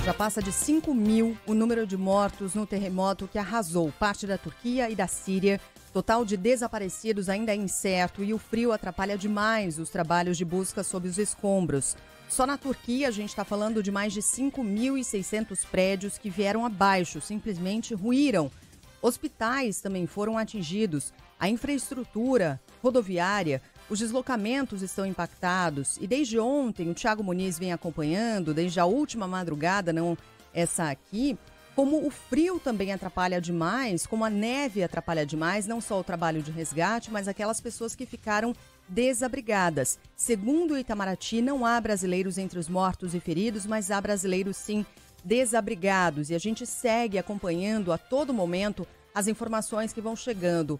Já passa de 5.000 o número de mortos no terremoto que arrasou parte da Turquia e da Síria. Total de desaparecidos ainda é incerto e o frio atrapalha demais os trabalhos de busca sob os escombros. Só na Turquia a gente está falando de mais de 5.600 prédios que vieram abaixo, simplesmente ruíram. Hospitais também foram atingidos, a infraestrutura rodoviária, os deslocamentos estão impactados e desde ontem o Thiago Muniz vem acompanhando, desde a última madrugada, não essa aqui, como o frio também atrapalha demais, como a neve atrapalha demais, não só o trabalho de resgate, mas aquelas pessoas que ficaram desabrigadas. Segundo o Itamaraty, não há brasileiros entre os mortos e feridos, mas há brasileiros sim desabrigados e a gente segue acompanhando a todo momento as informações que vão chegando.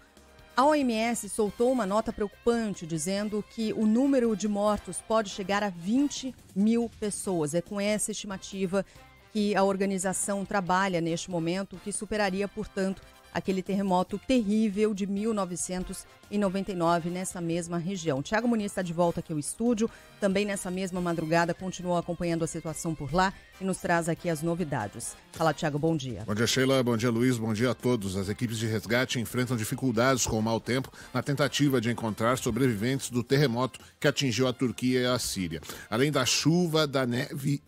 A OMS soltou uma nota preocupante dizendo que o número de mortos pode chegar a 20.000 pessoas. É com essa estimativa que a organização trabalha neste momento, que superaria, portanto, aquele terremoto terrível de 1999 nessa mesma região. Thiago Muniz está de volta aqui ao estúdio, também nessa mesma madrugada continuou acompanhando a situação por lá e nos traz aqui as novidades. Fala, Thiago, bom dia. Bom dia, Sheila, bom dia, Luiz, bom dia a todos. As equipes de resgate enfrentam dificuldades com o mau tempo na tentativa de encontrar sobreviventes do terremoto que atingiu a Turquia e a Síria. Além da chuva, da neve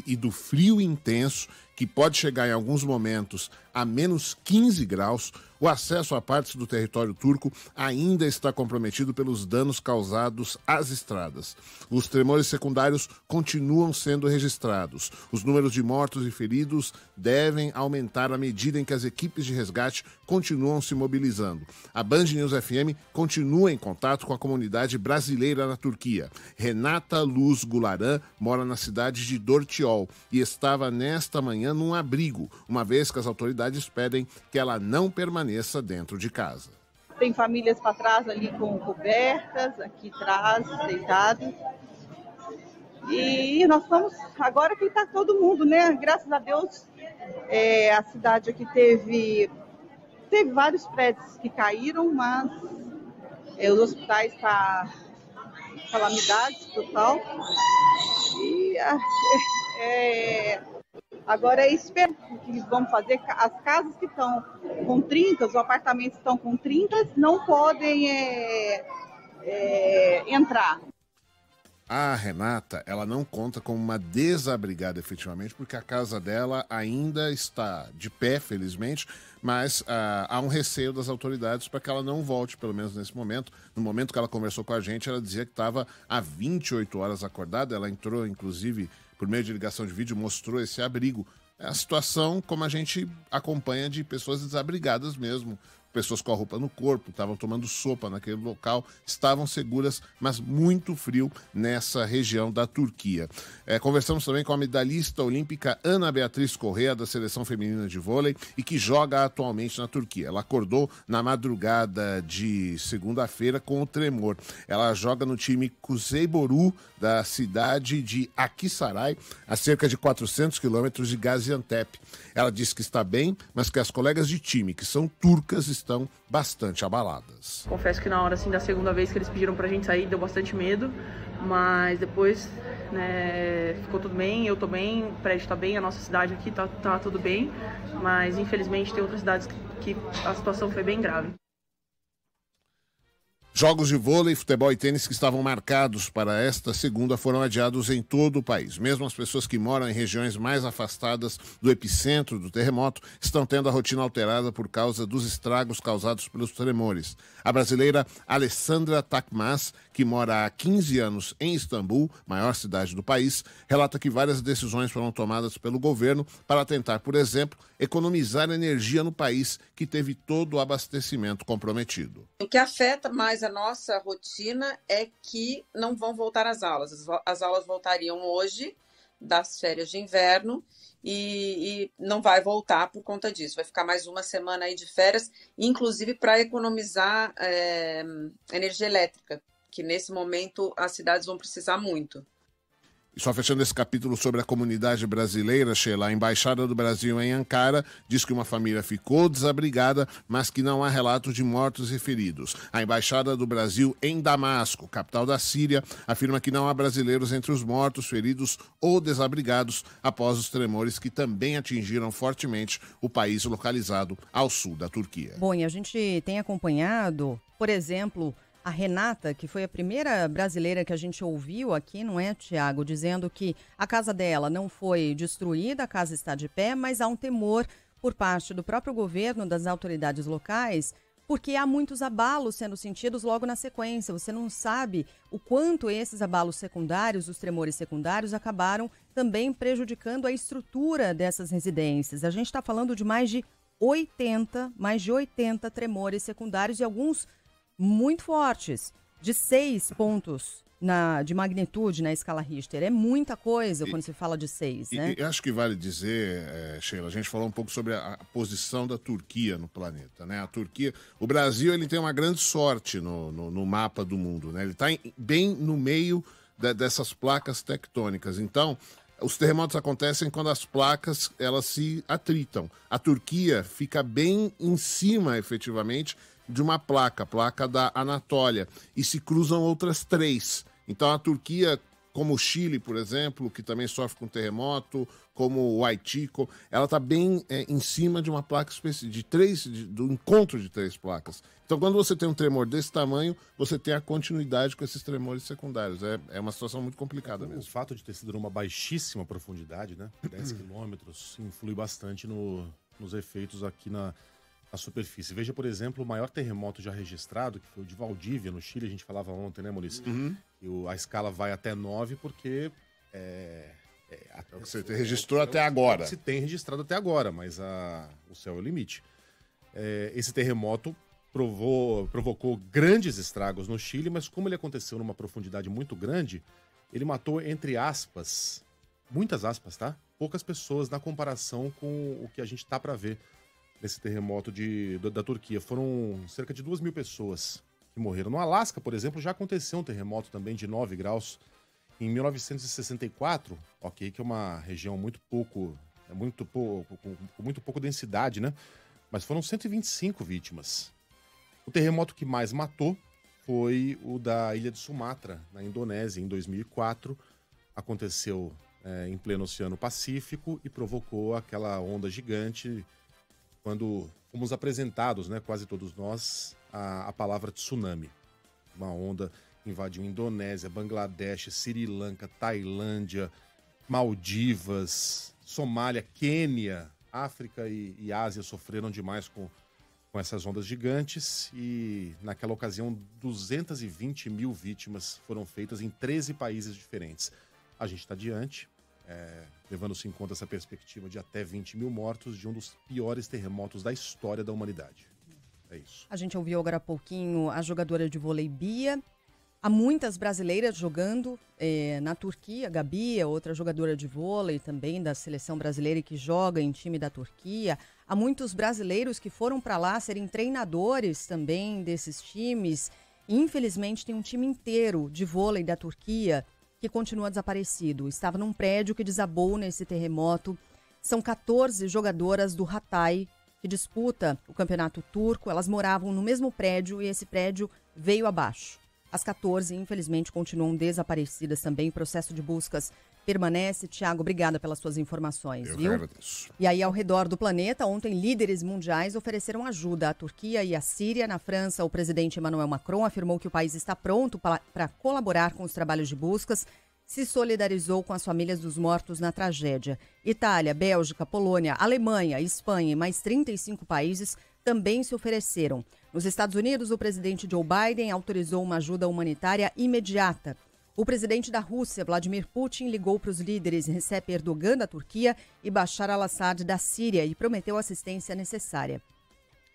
e do frio intenso, que pode chegar em alguns momentos a menos 15 graus, o acesso a partes do território turco ainda está comprometido pelos danos causados às estradas. Os tremores secundários continuam sendo registrados. Os números de mortos e feridos devem aumentar à medida em que as equipes de resgate continuam se mobilizando. A Band News FM continua em contato com a comunidade brasileira na Turquia. Renata Luz Gularan mora na cidade de Dortiol e estava nesta manhã num abrigo, uma vez que as autoridades pedem que ela não permaneça dentro de casa. Tem famílias para trás ali com cobertas, aqui atrás, deitados. E nós estamos, agora que está todo mundo, né? Graças a Deus, a cidade aqui teve vários prédios que caíram, mas os hospitais estão calamidade total. E agora é esperar o que vamos fazer. As casas que estão com trincas, os apartamentos que estão com trincas, não podem entrar. A Renata, ela não conta como uma desabrigada efetivamente, porque a casa dela ainda está de pé, felizmente, mas há um receio das autoridades para que ela não volte, pelo menos nesse momento. No momento que ela conversou com a gente, ela dizia que estava há 28 horas acordada. Ela entrou, inclusive, por meio de ligação de vídeo, mostrou esse abrigo. É a situação como a gente acompanha de pessoas desabrigadas mesmo. Pessoas com a roupa no corpo, estavam tomando sopa naquele local, estavam seguras, mas muito frio nessa região da Turquia. Conversamos também com a medalhista olímpica Ana Beatriz Correa, da seleção feminina de vôlei, e que joga atualmente na Turquia. Ela acordou na madrugada de segunda-feira com o tremor. Ela joga no time Kuzeyboru, da cidade de Akhisar, a cerca de 400 quilômetros de Gaziantep. Ela disse que está bem, mas que as colegas de time, que são turcas, estão bastante abaladas. Confesso que na hora assim, da segunda vez que eles pediram pra gente sair, deu bastante medo, mas depois ficou tudo bem, eu tô bem, o prédio tá bem, a nossa cidade aqui tá tudo bem, mas infelizmente tem outras cidades que a situação foi bem grave. Jogos de vôlei, futebol e tênis que estavam marcados para esta segunda foram adiados em todo o país. Mesmo as pessoas que moram em regiões mais afastadas do epicentro do terremoto estão tendo a rotina alterada por causa dos estragos causados pelos tremores. A brasileira Alessandra Takmaz, que mora há 15 anos em Istambul, maior cidade do país, relata que várias decisões foram tomadas pelo governo para tentar, por exemplo, economizar energia no país, que teve todo o abastecimento comprometido. O que afeta mais a nossa rotina é que não vão voltar às aulas. As aulas voltariam hoje, das férias de inverno, e não vai voltar por conta disso. Vai ficar mais uma semana aí de férias, inclusive para economizar energia elétrica, que nesse momento as cidades vão precisar muito. E só fechando esse capítulo sobre a comunidade brasileira, Sheila, a Embaixada do Brasil em Ankara diz que uma família ficou desabrigada, mas que não há relatos de mortos e feridos. A Embaixada do Brasil em Damasco, capital da Síria, afirma que não há brasileiros entre os mortos, feridos ou desabrigados após os tremores que também atingiram fortemente o país localizado ao sul da Turquia. Bom, e a gente tem acompanhado, por exemplo, a Renata, que foi a primeira brasileira que a gente ouviu aqui, não é, Tiago? Dizendo que a casa dela não foi destruída, a casa está de pé, mas há um temor por parte do próprio governo, das autoridades locais, porque há muitos abalos sendo sentidos logo na sequência. Você não sabe o quanto esses abalos secundários, os tremores secundários, acabaram também prejudicando a estrutura dessas residências. A gente está falando de mais de 80 tremores secundários e alguns muito fortes, de 6 pontos de magnitude na escala Richter. É muita coisa quando se fala de 6, né? E acho que vale dizer, Sheila, a gente falou um pouco sobre a posição da Turquia no planeta, né? A Turquia, o Brasil, ele tem uma grande sorte no mapa do mundo, né? Ele está bem no meio dessas placas tectônicas. Então, os terremotos acontecem quando as placas, elas se atritam. A Turquia fica bem em cima, efetivamente, de uma placa, a placa da Anatólia, e se cruzam outras 3. Então a Turquia, como o Chile, por exemplo, que também sofre com terremoto, como o Haiti, ela está bem em cima de uma placa específica, do encontro de 3 placas. Então quando você tem um tremor desse tamanho, você tem a continuidade com esses tremores secundários. É uma situação muito complicada mesmo. O fato de ter sido numa baixíssima profundidade, né, 10 quilômetros, influi bastante nos efeitos aqui na superfície. Veja, por exemplo, o maior terremoto já registrado, que foi o de Valdívia, no Chile, a gente falava ontem, né, Maurício? E a escala vai até 9 porque você registrou até agora. Se tem registrado até agora, mas o céu é o limite. Esse terremoto provocou grandes estragos no Chile, mas como ele aconteceu numa profundidade muito grande, ele matou, entre aspas, muitas aspas, tá? Poucas pessoas na comparação com o que a gente tá para ver nesse terremoto da Turquia. Foram cerca de 2.000 pessoas que morreram. No Alasca, por exemplo, já aconteceu um terremoto também de 9 graus em 1964, ok, que é uma região com muito pouco densidade, né? Mas foram 125 vítimas. O terremoto que mais matou foi o da ilha de Sumatra, na Indonésia, em 2004. Aconteceu em pleno Oceano Pacífico e provocou aquela onda gigante. Quando fomos apresentados, né, quase todos nós, a palavra tsunami. Uma onda invadiu Indonésia, Bangladesh, Sri Lanka, Tailândia, Maldivas, Somália, Quênia, África e Ásia sofreram demais com essas ondas gigantes e, naquela ocasião, 220 mil vítimas foram feitas em 13 países diferentes. A gente está diante, levando-se em conta essa perspectiva de até 20 mil mortos, de um dos piores terremotos da história da humanidade. É isso. A gente ouviu agora há pouquinho a jogadora de vôlei Bia. Há muitas brasileiras jogando na Turquia. Gabi é outra jogadora de vôlei também da seleção brasileira que joga em time da Turquia. Há muitos brasileiros que foram para lá serem treinadores também desses times. Infelizmente tem um time inteiro de vôlei da Turquia que continua desaparecido. Estava num prédio que desabou nesse terremoto. São 14 jogadoras do Hatay que disputa o campeonato turco. Elas moravam no mesmo prédio e esse prédio veio abaixo. As 14, infelizmente, continuam desaparecidas também. O processo de buscas permanece. Tiago, obrigada pelas suas informações. Eu viu? agradeço. E aí, ao redor do planeta, ontem, líderes mundiais ofereceram ajuda à Turquia e à Síria. Na França, o presidente Emmanuel Macron afirmou que o país está pronto para colaborar com os trabalhos de buscas. Se solidarizou com as famílias dos mortos na tragédia. Itália, Bélgica, Polônia, Alemanha, Espanha e mais 35 países também se ofereceram. Nos Estados Unidos, o presidente Joe Biden autorizou uma ajuda humanitária imediata. O presidente da Rússia, Vladimir Putin, ligou para os líderes Recep Erdogan da Turquia e Bashar al-Assad da Síria e prometeu assistência necessária.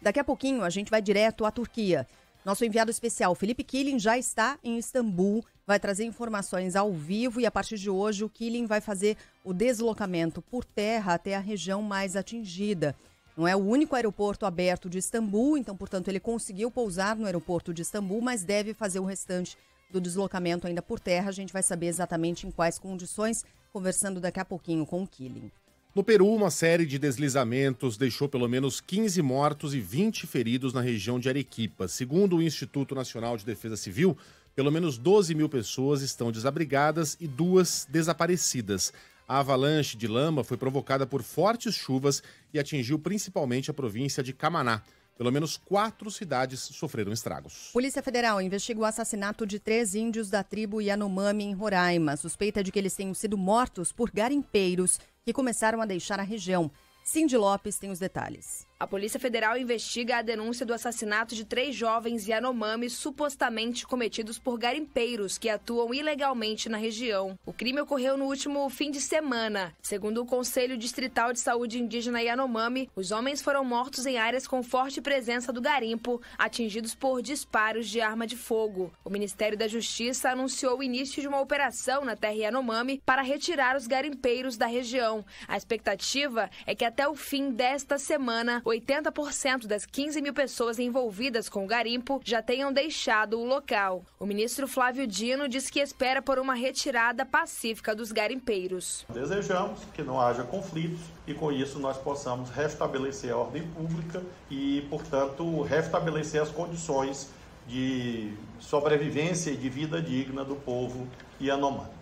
Daqui a pouquinho, a gente vai direto à Turquia. Nosso enviado especial, Felipe Killing, já está em Istambul, vai trazer informações ao vivo e a partir de hoje o Killing vai fazer o deslocamento por terra até a região mais atingida. Não é o único aeroporto aberto de Istambul, então, portanto, ele conseguiu pousar no aeroporto de Istambul, mas deve fazer o restante do deslocamento ainda por terra. A gente vai saber exatamente em quais condições, conversando daqui a pouquinho com o Killing. No Peru, uma série de deslizamentos deixou pelo menos 15 mortos e 20 feridos na região de Arequipa. Segundo o Instituto Nacional de Defesa Civil, pelo menos 12 mil pessoas estão desabrigadas e 2 desaparecidas. A avalanche de lama foi provocada por fortes chuvas e atingiu principalmente a província de Camaná. Pelo menos 4 cidades sofreram estragos. Polícia Federal investiga o assassinato de 3 índios da tribo Yanomami em Roraima. Suspeita de que eles tenham sido mortos por garimpeiros que começaram a deixar a região. Cindy Lopes tem os detalhes. A Polícia Federal investiga a denúncia do assassinato de 3 jovens Yanomami supostamente cometidos por garimpeiros que atuam ilegalmente na região. O crime ocorreu no último fim de semana. Segundo o Conselho Distrital de Saúde Indígena Yanomami, os homens foram mortos em áreas com forte presença do garimpo, atingidos por disparos de arma de fogo. O Ministério da Justiça anunciou o início de uma operação na terra Yanomami para retirar os garimpeiros da região. A expectativa é que até o fim desta semana, 80% das 15 mil pessoas envolvidas com o garimpo já tenham deixado o local. O ministro Flávio Dino diz que espera por uma retirada pacífica dos garimpeiros. Desejamos que não haja conflitos e com isso nós possamos restabelecer a ordem pública e, portanto, restabelecer as condições de sobrevivência e de vida digna do povo Yanomami.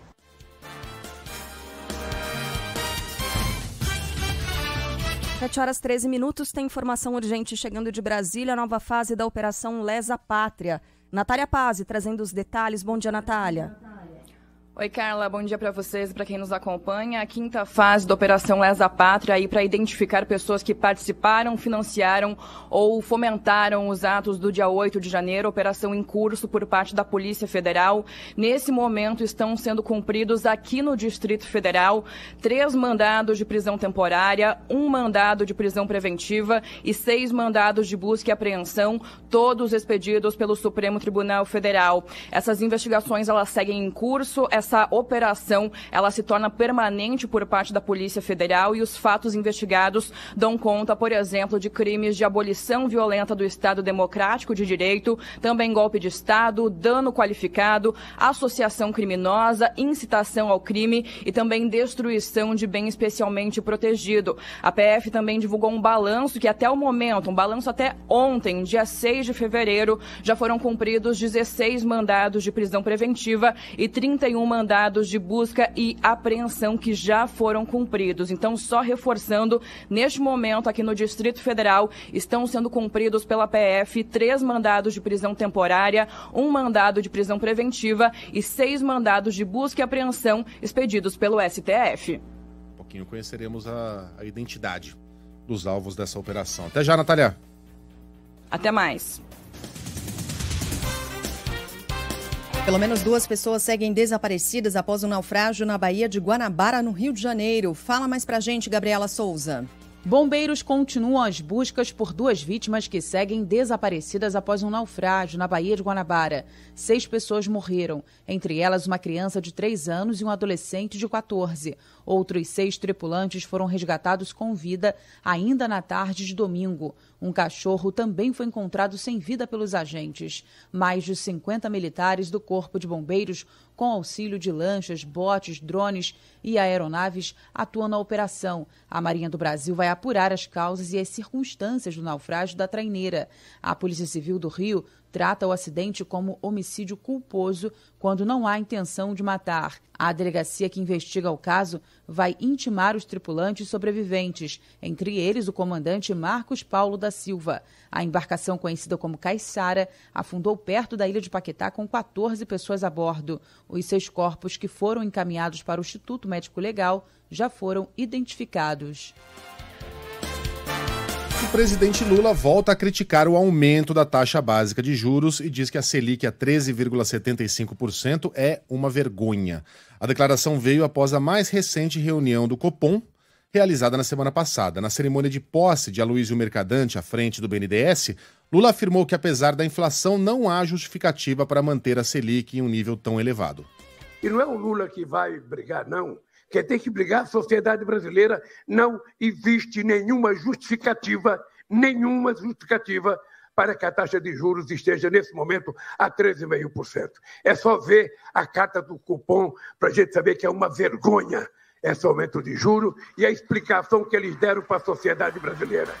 7h13, tem informação urgente chegando de Brasília, nova fase da Operação Lesa Pátria. Natália Pazzi trazendo os detalhes. Bom dia, Natália. Oi, Carla, bom dia para vocês e para quem nos acompanha. A 5ª fase da Operação Lesa Pátria aí para identificar pessoas que participaram, financiaram ou fomentaram os atos do dia 8 de janeiro, operação em curso por parte da Polícia Federal. Nesse momento estão sendo cumpridos aqui no Distrito Federal 3 mandados de prisão temporária, 1 mandado de prisão preventiva e 6 mandados de busca e apreensão, todos expedidos pelo Supremo Tribunal Federal. Essas investigações elas seguem em curso. Essa operação, ela se torna permanente por parte da Polícia Federal e os fatos investigados dão conta, por exemplo, de crimes de abolição violenta do Estado Democrático de Direito, também golpe de Estado, dano qualificado, associação criminosa, incitação ao crime e também destruição de bem especialmente protegido. A PF também divulgou um balanço que até o momento, um balanço até ontem, dia 6 de fevereiro, já foram cumpridos 16 mandados de prisão preventiva e 31 mandados de busca e apreensão que já foram cumpridos. Então, só reforçando, neste momento aqui no Distrito Federal, estão sendo cumpridos pela PF 3 mandados de prisão temporária, 1 mandado de prisão preventiva e 6 mandados de busca e apreensão expedidos pelo STF. Um pouquinho conheceremos a identidade dos alvos dessa operação. Até já, Natália. Até mais. Pelo menos 2 pessoas seguem desaparecidas após um naufrágio na Baía de Guanabara, no Rio de Janeiro. Fala mais pra gente, Gabriela Souza. Bombeiros continuam as buscas por 2 vítimas que seguem desaparecidas após um naufrágio na Baía de Guanabara. 6 pessoas morreram, entre elas uma criança de 3 anos e um adolescente de 14. Outros 6 tripulantes foram resgatados com vida ainda na tarde de domingo. Um cachorro também foi encontrado sem vida pelos agentes. Mais de 50 militares do Corpo de Bombeiros, com auxílio de lanchas, botes, drones e aeronaves, atuam na operação. A Marinha do Brasil vai apurar as causas e as circunstâncias do naufrágio da traineira. A Polícia Civil do Rio trata o acidente como homicídio culposo quando não há intenção de matar. A delegacia que investiga o caso vai intimar os tripulantes sobreviventes, entre eles o comandante Marcos Paulo da Silva. A embarcação, conhecida como Caiçara, afundou perto da ilha de Paquetá com 14 pessoas a bordo. Os 6 corpos que foram encaminhados para o Instituto Médico Legal já foram identificados. O presidente Lula volta a criticar o aumento da taxa básica de juros e diz que a Selic a 13,75% é uma vergonha. A declaração veio após a mais recente reunião do Copom, realizada na semana passada. Na cerimônia de posse de Aloysio Mercadante à frente do BNDES, Lula afirmou que, apesar da inflação, não há justificativa para manter a Selic em um nível tão elevado. E não é o Lula que vai brigar, não. Quem tem que brigar, a sociedade brasileira. Não existe nenhuma justificativa para que a taxa de juros esteja, nesse momento, a 13,5%. É só ver a carta do cupom para a gente saber que é uma vergonha esse aumento de juros e a explicação que eles deram para a sociedade brasileira.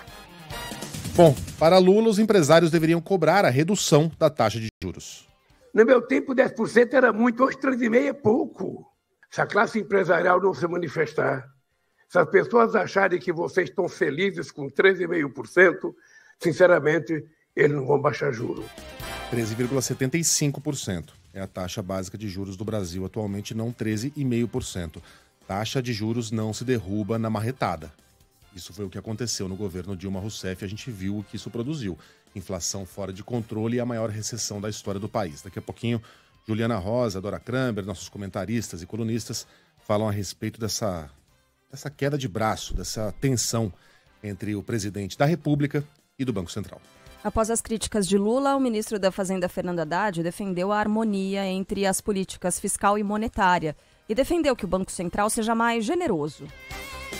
Bom, para Lula, os empresários deveriam cobrar a redução da taxa de juros. No meu tempo, 10% era muito, hoje 3,5% é pouco. Se a classe empresarial não se manifestar, se as pessoas acharem que vocês estão felizes com 13,5%, sinceramente, eles não vão baixar juros. 13,75% é a taxa básica de juros do Brasil atualmente, não 13,5%. Taxa de juros não se derruba na marretada. Isso foi o que aconteceu no governo Dilma Rousseff, a gente viu o que isso produziu. Inflação fora de controle e a maior recessão da história do país. Daqui a pouquinho, Juliana Rosa, Dora Kramber, nossos comentaristas e colunistas falam a respeito dessa queda de braço, dessa tensão entre o presidente da República e do Banco Central. Após as críticas de Lula, o ministro da Fazenda, Fernando Haddad, defendeu a harmonia entre as políticas fiscal e monetária e defendeu que o Banco Central seja mais generoso.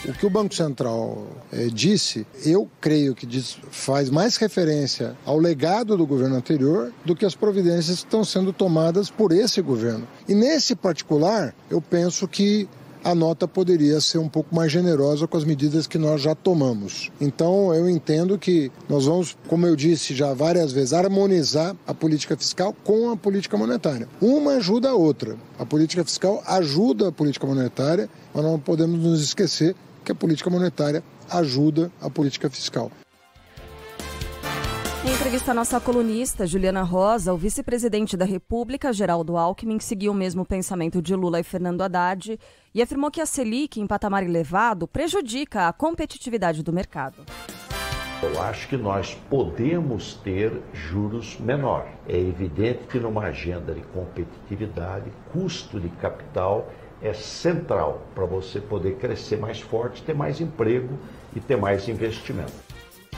O que o Banco Central disse, eu creio que faz mais referência ao legado do governo anterior do que as providências que estão sendo tomadas por esse governo. E nesse particular, eu penso que a nota poderia ser um pouco mais generosa com as medidas que nós já tomamos. Então, eu entendo que nós vamos, como eu disse já várias vezes, harmonizar a política fiscal com a política monetária. Uma ajuda a outra. A política fiscal ajuda a política monetária, mas não podemos nos esquecer que a política monetária ajuda a política fiscal. Em entrevista à nossa colunista, Juliana Rosa, o vice-presidente da República, Geraldo Alckmin, seguiu o mesmo pensamento de Lula e Fernando Haddad e afirmou que a Selic, em patamar elevado, prejudica a competitividade do mercado. Eu acho que nós podemos ter juros menor. É evidente que numa agenda de competitividade, custo de capital é central para você poder crescer mais forte, ter mais emprego e ter mais investimento.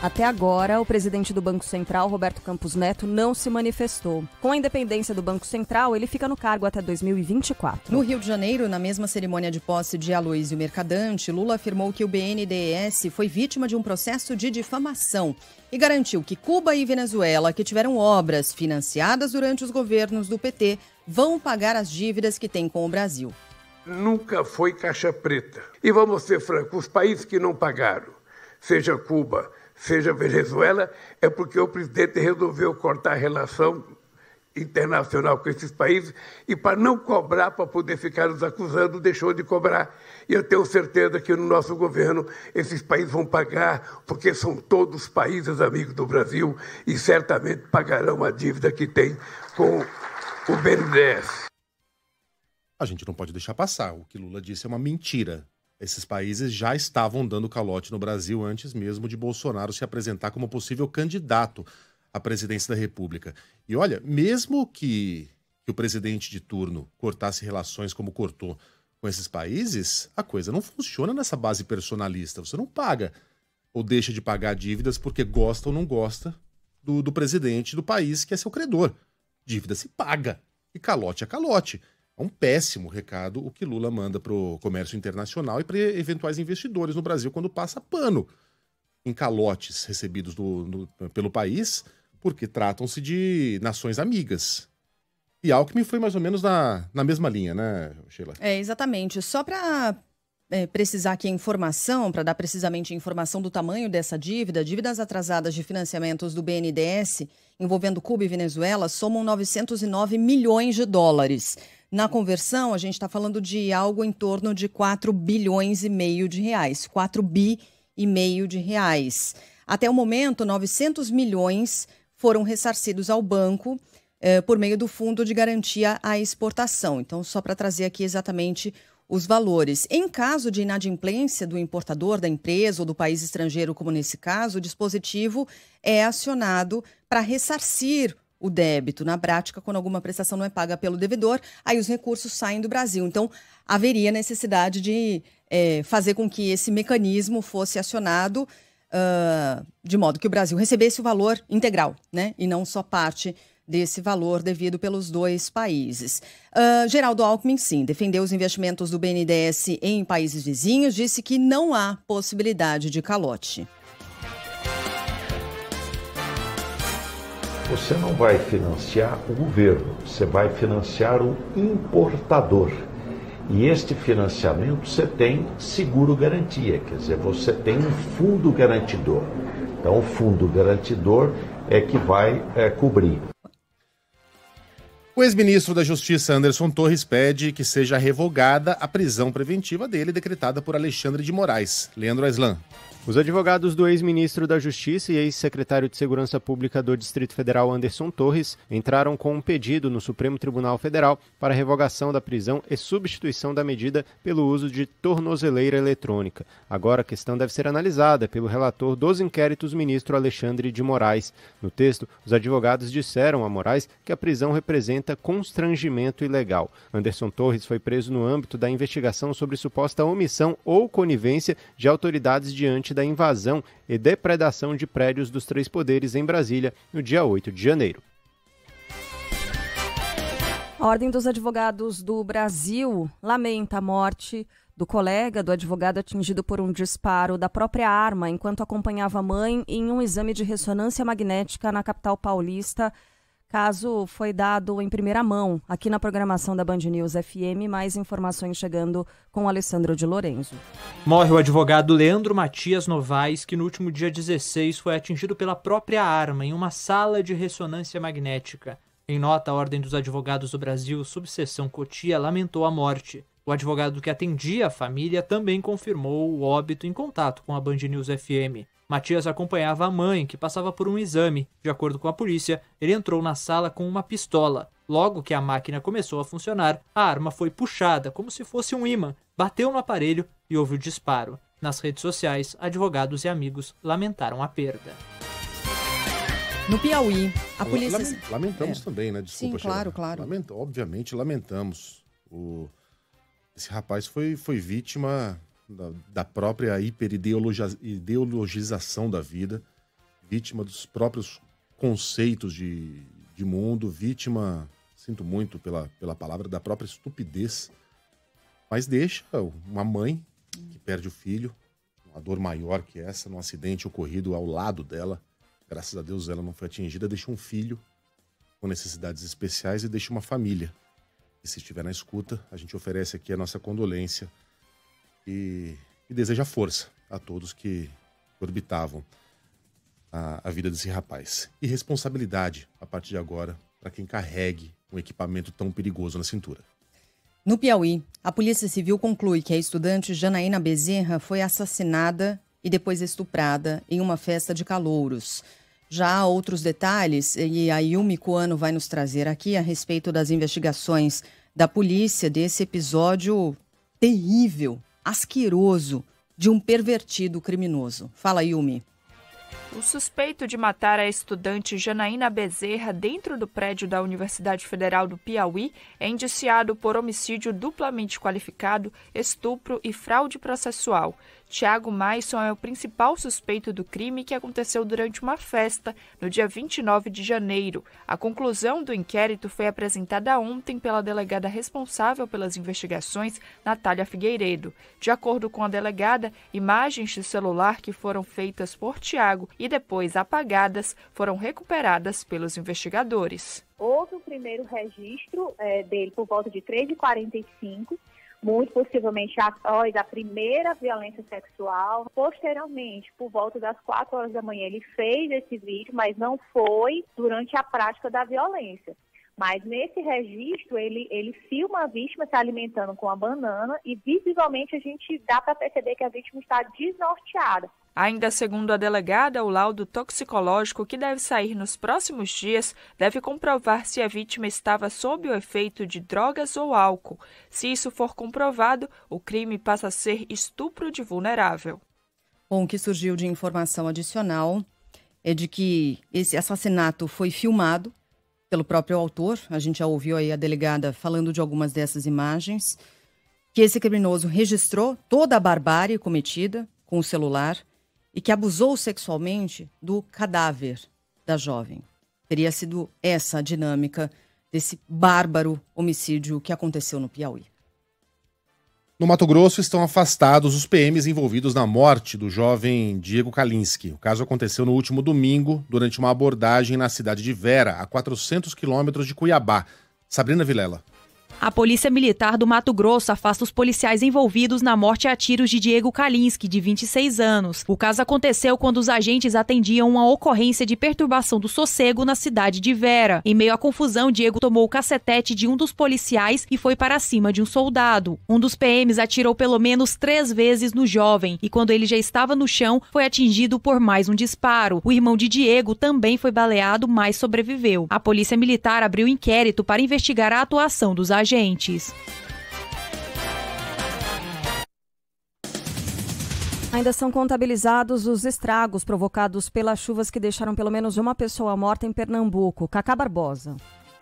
Até agora, o presidente do Banco Central, Roberto Campos Neto, não se manifestou. Com a independência do Banco Central, ele fica no cargo até 2024. No Rio de Janeiro, na mesma cerimônia de posse de Aloysio Mercadante, Lula afirmou que o BNDES foi vítima de um processo de difamação e garantiu que Cuba e Venezuela, que tiveram obras financiadas durante os governos do PT, vão pagar as dívidas que têm com o Brasil. Nunca foi caixa preta. E vamos ser francos, os países que não pagaram, seja Cuba, seja Venezuela, é porque o presidente resolveu cortar a relação internacional com esses países e para não cobrar, para poder ficar nos acusando, deixou de cobrar. E eu tenho certeza que no nosso governo esses países vão pagar, porque são todos países amigos do Brasil e certamente pagarão a dívida que tem com o BNDES. A gente não pode deixar passar. O que Lula disse é uma mentira. Esses países já estavam dando calote no Brasil antes mesmo de Bolsonaro se apresentar como possível candidato à presidência da República. E olha, mesmo que o presidente de turno cortasse relações como cortou com esses países, a coisa não funciona nessa base personalista. Você não paga ou deixa de pagar dívidas porque gosta ou não gosta do presidente do país que é seu credor. Dívida se paga e calote é calote. É um péssimo recado o que Lula manda para o comércio internacional e para eventuais investidores no Brasil quando passa pano em calotes recebidos pelo país, porque tratam-se de nações amigas. E Alckmin foi mais ou menos na mesma linha, né, Sheila? Exatamente. Só para precisar aqui a informação, para dar precisamente a informação do tamanho dessa dívida, dívidas atrasadas de financiamentos do BNDES envolvendo Cuba e Venezuela somam 909 milhões de dólares. Na conversão, a gente está falando de algo em torno de 4 bilhões e meio de reais. 4 bi e meio de reais. Até o momento, 900 milhões foram ressarcidos ao banco por meio do Fundo de Garantia à Exportação. Então, só para trazer aqui exatamente os valores. Em caso de inadimplência do importador, da empresa ou do país estrangeiro, como nesse caso, o dispositivo é acionado para ressarcir o débito. Na prática, quando alguma prestação não é paga pelo devedor, aí os recursos saem do Brasil. Então, haveria necessidade de fazer com que esse mecanismo fosse acionado de modo que o Brasil recebesse o valor integral, né? E não só parte desse valor devido pelos dois países. Geraldo Alckmin, sim, defendeu os investimentos do BNDES em países vizinhos, disse que não há possibilidade de calote. você não vai financiar o governo, você vai financiar o importador. E este financiamento você tem seguro-garantia, quer dizer, você tem um fundo garantidor. Então, o fundo garantidor é que vai cobrir. O ex-ministro da Justiça, Anderson Torres, pede que seja revogada a prisão preventiva dele, decretada por Alexandre de Moraes. Leandro Aislan. Os advogados do ex-ministro da Justiça e ex-secretário de Segurança Pública do Distrito Federal, Anderson Torres, entraram com um pedido no Supremo Tribunal Federal para revogação da prisão e substituição da medida pelo uso de tornozeleira eletrônica. Agora a questão deve ser analisada pelo relator dos inquéritos, ministro Alexandre de Moraes. No texto, os advogados disseram a Moraes que a prisão representa constrangimento ilegal. Anderson Torres foi preso no âmbito da investigação sobre suposta omissão ou conivência de autoridades diante da invasão e depredação de prédios dos três poderes em Brasília no dia 8 de janeiro. A Ordem dos Advogados do Brasil lamenta a morte do colega do advogado atingido por um disparo da própria arma enquanto acompanhava a mãe em um exame de ressonância magnética na capital paulista. Caso foi dado em primeira mão aqui na programação da Band News FM. Mais informações chegando com Alessandro de Lorenzo. Morre o advogado Leandro Matias Novaes, que no último dia 16 foi atingido pela própria arma em uma sala de ressonância magnética. Em nota, a Ordem dos Advogados do Brasil, subseção Cotia, lamentou a morte. O advogado que atendia a família também confirmou o óbito em contato com a Band News FM. Matias acompanhava a mãe, que passava por um exame. De acordo com a polícia, ele entrou na sala com uma pistola. Logo que a máquina começou a funcionar, a arma foi puxada como se fosse um ímã, bateu no aparelho e houve o disparo. Nas redes sociais, advogados e amigos lamentaram a perda. No Piauí, a polícia... Lamentamos também, né? Desculpa, sim, claro, claro. Obviamente, lamentamos. Esse rapaz foi vítima da própria hiperideologização da vida, vítima dos próprios conceitos de mundo, vítima, sinto muito pela palavra, da própria estupidez. Mas deixa uma mãe que perde o filho, uma dor maior que essa, num acidente ocorrido ao lado dela. Graças a Deus ela não foi atingida, deixa um filho com necessidades especiais e deixa uma família. E se estiver na escuta, a gente oferece aqui a nossa condolência e deseja força a todos que orbitavam a vida desse rapaz. E responsabilidade, a partir de agora, para quem carregue um equipamento tão perigoso na cintura. No Piauí, a Polícia Civil conclui que a estudante Janaína Bezerra foi assassinada e depois estuprada em uma festa de calouros. Já há outros detalhes, e a Yumi Coano vai nos trazer aqui a respeito das investigações da polícia desse episódio terrível, asqueroso, de um pervertido criminoso. Fala, Yumi. O suspeito de matar a estudante Janaína Bezerra dentro do prédio da Universidade Federal do Piauí é indiciado por homicídio duplamente qualificado, estupro e fraude processual. Thiago Maisson é o principal suspeito do crime, que aconteceu durante uma festa no dia 29 de janeiro. A conclusão do inquérito foi apresentada ontem pela delegada responsável pelas investigações, Natália Figueiredo. De acordo com a delegada, imagens de celular que foram feitas por Thiago e depois apagadas foram recuperadas pelos investigadores. Houve o primeiro registro dele por volta de 3h45, muito possivelmente após a primeira violência sexual. Posteriormente, por volta das 4 horas da manhã, ele fez esse vídeo, mas não foi durante a prática da violência. Mas nesse registro, ele filma a vítima se alimentando com a banana e visivelmente a gente dá para perceber que a vítima está desnorteada. Ainda segundo a delegada, o laudo toxicológico, que deve sair nos próximos dias, deve comprovar se a vítima estava sob o efeito de drogas ou álcool. Se isso for comprovado, o crime passa a ser estupro de vulnerável. Bom, o que surgiu de informação adicional é de que esse assassinato foi filmado pelo próprio autor. A gente já ouviu aí a delegada falando de algumas dessas imagens, que esse criminoso registrou toda a barbárie cometida com o celular e que abusou sexualmente do cadáver da jovem. Teria sido essa a dinâmica desse bárbaro homicídio que aconteceu no Piauí. No Mato Grosso estão afastados os PMs envolvidos na morte do jovem Diego Kalinski. O caso aconteceu no último domingo, durante uma abordagem na cidade de Vera, a 400 quilômetros de Cuiabá. Sabrina Vilela. A Polícia Militar do Mato Grosso afasta os policiais envolvidos na morte a tiros de Diego Kalinski, de 26 anos. O caso aconteceu quando os agentes atendiam uma ocorrência de perturbação do sossego na cidade de Vera. Em meio à confusão, Diego tomou o cacetete de um dos policiais e foi para cima de um soldado. Um dos PMs atirou pelo menos 3 vezes no jovem e, quando ele já estava no chão, foi atingido por mais um disparo. O irmão de Diego também foi baleado, mas sobreviveu. A Polícia Militar abriu inquérito para investigar a atuação dos agentes. Ainda são contabilizados os estragos provocados pelas chuvas que deixaram pelo menos uma pessoa morta em Pernambuco. Cacá Barbosa.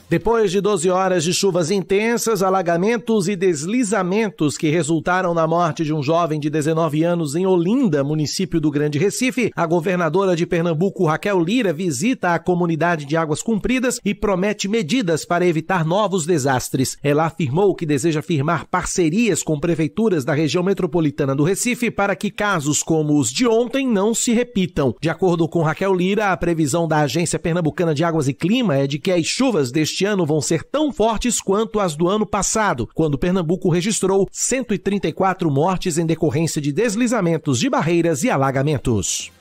Depois de 12 horas de chuvas intensas, alagamentos e deslizamentos que resultaram na morte de um jovem de 19 anos em Olinda, município do Grande Recife, a governadora de Pernambuco, Raquel Lira, visita a comunidade de Águas Compridas e promete medidas para evitar novos desastres. Ela afirmou que deseja firmar parcerias com prefeituras da região metropolitana do Recife para que casos como os de ontem não se repitam. De acordo com Raquel Lira, a previsão da Agência Pernambucana de Águas e Clima é de que as chuvas deste ano vão ser tão fortes quanto as do ano passado, quando Pernambuco registrou 134 mortes em decorrência de deslizamentos de barreiras e alagamentos.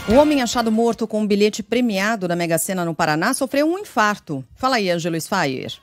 O homem achado morto com um bilhete premiado da Mega Sena no Paraná sofreu um infarto. Fala aí, Ângelo Sfayer.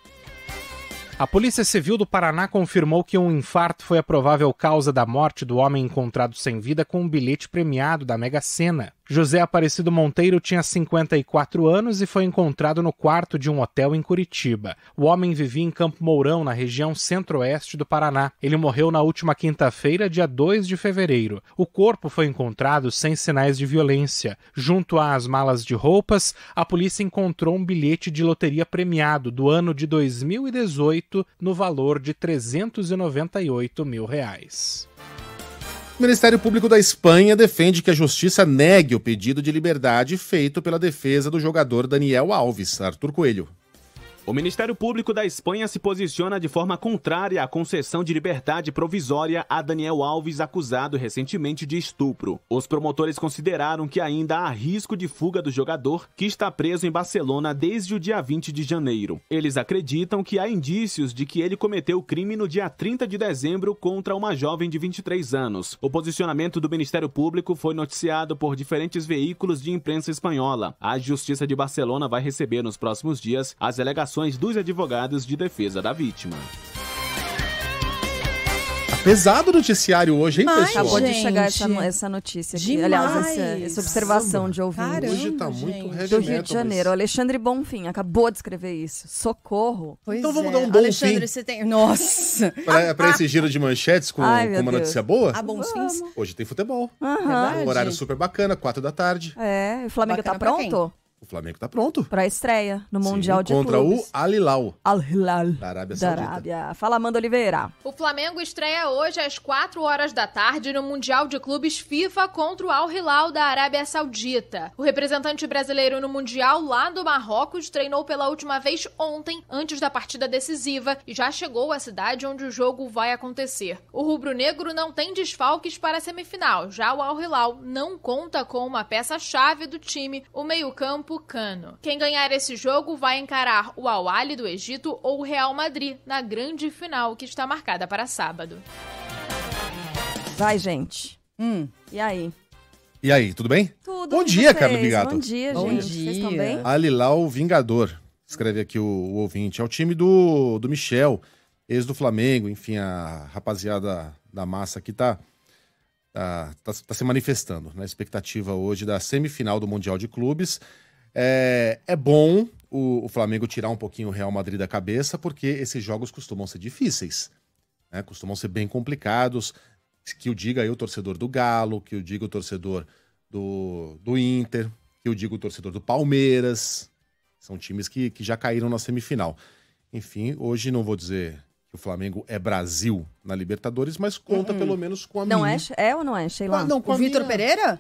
A Polícia Civil do Paraná confirmou que um infarto foi a provável causa da morte do homem encontrado sem vida com um bilhete premiado da Mega Sena. José Aparecido Monteiro tinha 54 anos e foi encontrado no quarto de um hotel em Curitiba. O homem vivia em Campo Mourão, na região centro-oeste do Paraná. Ele morreu na última quinta-feira, dia 2 de fevereiro. O corpo foi encontrado sem sinais de violência. Junto às malas de roupas, a polícia encontrou um bilhete de loteria premiado do ano de 2018 no valor de R$398 mil. O Ministério Público da Espanha defende que a justiça negue o pedido de liberdade feito pela defesa do jogador Daniel Alves. Arthur Coelho. O Ministério Público da Espanha se posiciona de forma contrária à concessão de liberdade provisória a Daniel Alves, acusado recentemente de estupro. Os promotores consideraram que ainda há risco de fuga do jogador, que está preso em Barcelona desde o dia 20 de janeiro. Eles acreditam que há indícios de que ele cometeu o crime no dia 30 de dezembro contra uma jovem de 23 anos. O posicionamento do Ministério Público foi noticiado por diferentes veículos de imprensa espanhola. A Justiça de Barcelona vai receber nos próximos dias as alegações dos advogados de defesa da vítima. Pesado o noticiário hoje, hein, pessoal? Acabou de chegar essa notícia aqui. Aliás, essa observação de ouvinte. Caramba, hoje tá muito heavy do metal, Rio de Janeiro. mas... Alexandre Bonfim acabou de escrever isso. Socorro. Então vamos dar um bom Alexandre, fim. Você tem... Nossa! Pra esse giro de manchetes com uma notícia boa? Bons fins. Hoje tem futebol. Verdade. Horário super bacana, 4 da tarde. O Flamengo tá pronto? O Flamengo tá pronto. Pra estreia no Mundial de Clubes. Contra o Al Hilal. Al Hilal. Da Arábia Saudita. Fala, Amanda Oliveira. O Flamengo estreia hoje às 4 horas da tarde no Mundial de Clubes FIFA contra o Al Hilal da Arábia Saudita. O representante brasileiro no Mundial lá do Marrocos treinou pela última vez ontem, antes da partida decisiva, e já chegou à cidade onde o jogo vai acontecer. O rubro-negro não tem desfalques para a semifinal. Já o Al Hilal não conta com uma peça-chave do time, o meio-campo Cano. Quem ganhar esse jogo vai encarar o Al Ahly do Egito ou o Real Madrid na grande final que está marcada para sábado. Vai, gente. E aí? E aí, tudo bem? Tudo. Bom dia, Carlos Bigato. Bom dia, gente. Vocês estão bem? Al Hilal Vingador. Escreve aqui o ouvinte. É o time do Michel, ex do Flamengo. Enfim, a rapaziada da massa aqui tá se manifestando na expectativa hoje da semifinal do Mundial de Clubes. É bom o Flamengo tirar um pouquinho o Real Madrid da cabeça, porque esses jogos costumam ser difíceis, né? Costumam ser bem complicados. Que o diga aí o torcedor do Galo, que o diga o torcedor do Inter, que o diga o torcedor do Palmeiras. São times que já caíram na semifinal. Enfim, hoje não vou dizer que o Flamengo é Brasil na Libertadores, mas conta pelo menos com a minha. Não é? É ou não é, Sheila? Não, com o Vitor Pereira?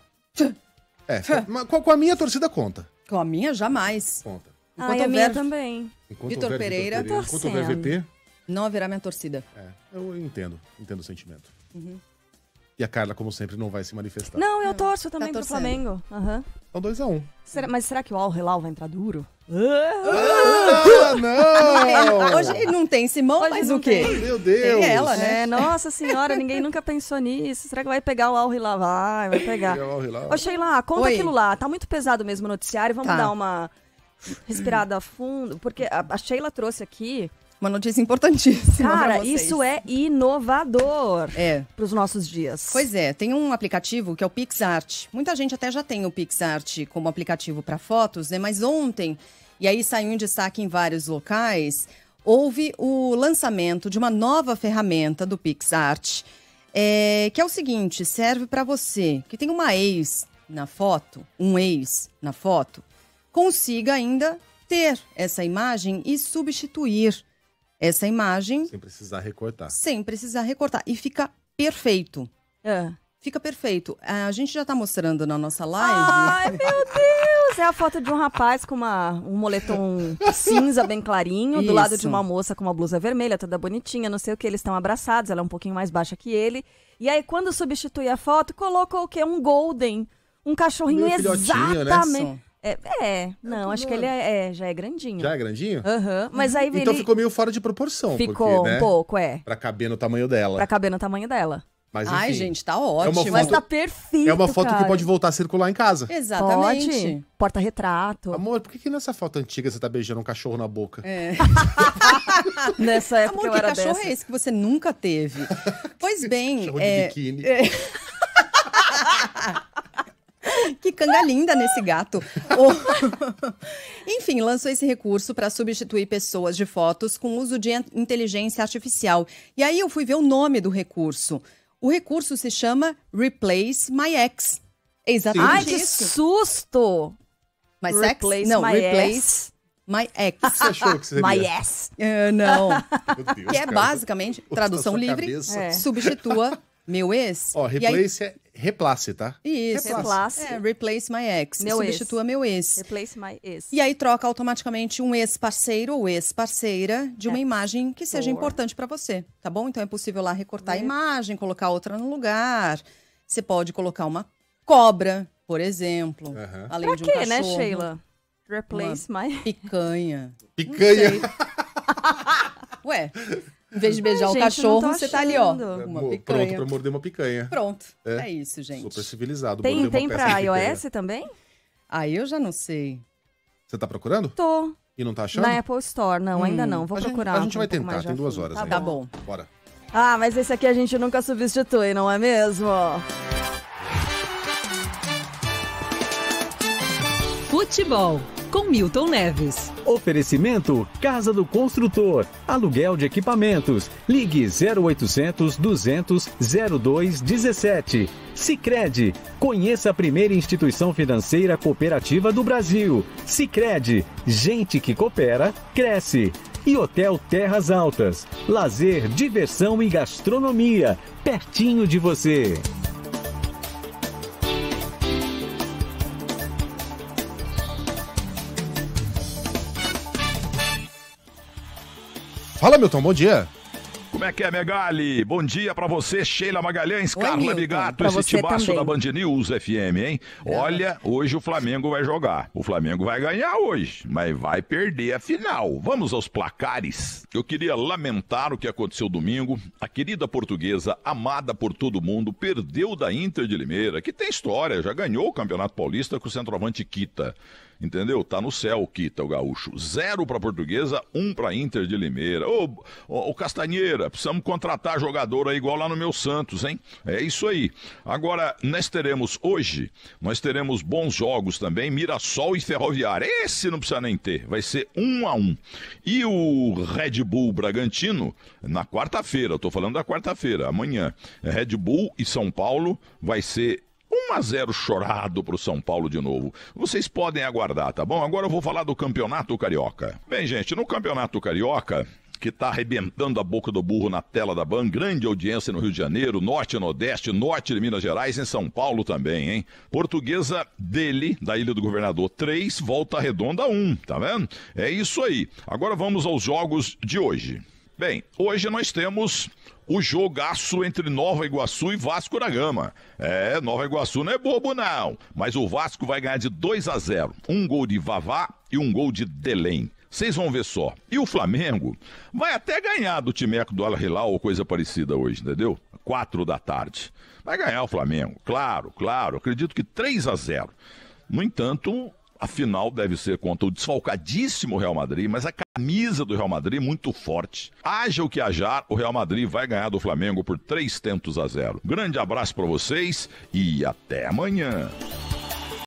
Com a minha torcida conta. Com a minha, jamais. Conta. A minha também. Vitor Pereira. Enquanto houver VP, Não haverá minha torcida. Eu entendo o sentimento. Uhum. E a Carla, como sempre, não vai se manifestar. Não, eu torço também pro torcendo. Flamengo. Uhum. Então 2-1. Mas será que o Al Hilal vai entrar duro? Não! Hoje não tem Simão, Hoje mas não o quê? tem. Meu Deus! Tem ela, né? É, nossa senhora, ninguém nunca pensou nisso. Será que vai pegar o Al Hilal? Vai pegar. Pegar o Al Hilal. Ô, Sheila, conta Oi. aquilo lá. Tá muito pesado mesmo o noticiário. Vamos Tá. dar uma respirada a fundo. Porque a Sheila trouxe aqui... Uma notícia importantíssima pra Cara, vocês. isso é inovador pros nossos dias. Pois é, tem um aplicativo que é o PixArt. Muita gente até já tem o PixArt como aplicativo para fotos, né? Mas ontem, e aí saiu em destaque em vários locais, houve o lançamento de uma nova ferramenta do PixArt, que é o seguinte, serve para você que tem uma ex na foto, consiga ainda ter essa imagem e substituir essa imagem Sem precisar recortar. sem precisar recortar. E fica perfeito. É. Fica perfeito. A gente já tá mostrando na nossa live. Ai, meu Deus! É a foto de um rapaz com um moletom cinza bem clarinho, do lado de Isso. uma moça com uma blusa vermelha, toda bonitinha, não sei o que, eles estão abraçados, ela é um pouquinho mais baixa que ele. E aí, quando substitui a foto, colocou o quê? Um golden, um cachorrinho Meu filhotinho, né? exatamente. Não, acho que ele já é grandinho. Já é grandinho? Aham, mas aí Então ele... ficou meio fora de proporção. Ficou porque, né, um pouco, Pra caber no tamanho dela. pra caber no tamanho dela. Mas, Ai, enfim, gente, tá ótimo. É uma Mas foto, tá perfeito, é uma foto cara. que pode voltar a circular em casa. Exatamente. Pode. Porta-retrato. Amor, por que nessa foto antiga você tá beijando um cachorro na boca? Nessa época Amor, eu que era cachorro dessa. é esse que você nunca teve? Pois bem, Cachorro de biquíni. Que canga linda nesse gato. Enfim, lançou esse recurso para substituir pessoas de fotos com uso de inteligência artificial. E aí eu fui ver o nome do recurso. O recurso se chama Replace My Ex. É exatamente Ai, que isso. susto! My Sex? Replace Não, my Replace ex. My Ex. Você achou que seria? My ass. Não. Meu Deus, Que é cara. basicamente, tradução sua livre, cabeça. substitua meu ex. Ó, E aí- replace é replace, tá? Isso. Replace. Replace my ex. Meu ex. Substitua meu ex. Replace my ex. E aí troca automaticamente um ex-parceiro ou ex-parceira de uma imagem que seja importante para você, tá bom? Então é possível lá recortar a imagem, colocar outra no lugar. Você pode colocar uma cobra, por exemplo, além Pra de um quê, cachorro. né, Sheila? Replace my... Picanha. Picanha. Não sei. Ué, em vez de beijar Ai, o gente, cachorro, não tô você tá ali, ó. achando. Uma Pronto picanha. pra morder uma picanha. Pronto. É. É isso, gente. Super civilizado. Tem morder uma peça pra de picanha. iOS também? Aí eu já não sei. Você tá procurando? Tô. E não tá achando? Na Apple Store. Não, ainda não. Vou A gente- procurar. A gente vai um pouco tentar, mais tem de 2 afundo. horas Tá aí. Tá bom. Bora. Ah, mas esse aqui a gente nunca substitui, não é mesmo? Futebol, com Milton Neves. Oferecimento Casa do Construtor. Aluguel de equipamentos. Ligue 0800 200 0217. Sicredi. Conheça a primeira instituição financeira cooperativa do Brasil. Sicredi. Gente que coopera, cresce. E Hotel Terras Altas. Lazer, diversão e gastronomia. Pertinho de você. Fala, Milton, bom dia. Como é que é, Megali? Bom dia pra você, Sheila Magalhães, Oi, Carla Milton. Bigato, Pra esse você tibaço também. da Band News FM, hein? Olha, hoje o Flamengo vai jogar. O Flamengo vai ganhar hoje, mas vai perder a final. Vamos aos placares. Eu queria lamentar o que aconteceu domingo. A querida portuguesa, amada por todo mundo, perdeu da Inter de Limeira, que tem história, já ganhou o Campeonato Paulista com o centroavante Kita. Entendeu? Tá no céu, Kita, o gaúcho. 0 pra Portuguesa, 1 pra Inter de Limeira. Ô, Castanheira, precisamos contratar jogador aí igual lá no meu Santos, hein? É isso aí. Agora, nós teremos bons jogos também, Mirassol e Ferroviária. Esse não precisa nem ter, vai ser 1-1. E o Red Bull Bragantino, na quarta-feira, eu tô falando da quarta-feira, amanhã. Red Bull e São Paulo vai ser 1-0 chorado pro São Paulo de novo. Vocês podem aguardar, tá bom? Agora eu vou falar do Campeonato Carioca. Bem, gente, no Campeonato Carioca, que tá arrebentando a boca do burro na tela da Band, grande audiência no Rio de Janeiro, norte e nordeste, norte de Minas Gerais, em São Paulo também, hein? Portuguesa dele, da Ilha do Governador 3, Volta Redonda 1, tá vendo? É isso aí. Agora vamos aos jogos de hoje. Bem, hoje nós temos o jogaço entre Nova Iguaçu e Vasco da Gama. Nova Iguaçu não é bobo não, mas o Vasco vai ganhar de 2-0. Um gol de Vavá e um gol de Delém. Vocês vão ver só. E o Flamengo vai até ganhar do Timeco do Al Hilal ou coisa parecida hoje, entendeu? 4 da tarde. Vai ganhar o Flamengo, claro. Acredito que 3-0. No entanto, a final deve ser contra o desfalcadíssimo Real Madrid, mas a camisa do Real Madrid é muito forte. Haja o que hajar, o Real Madrid vai ganhar do Flamengo por 3-0. Grande abraço para vocês e até amanhã.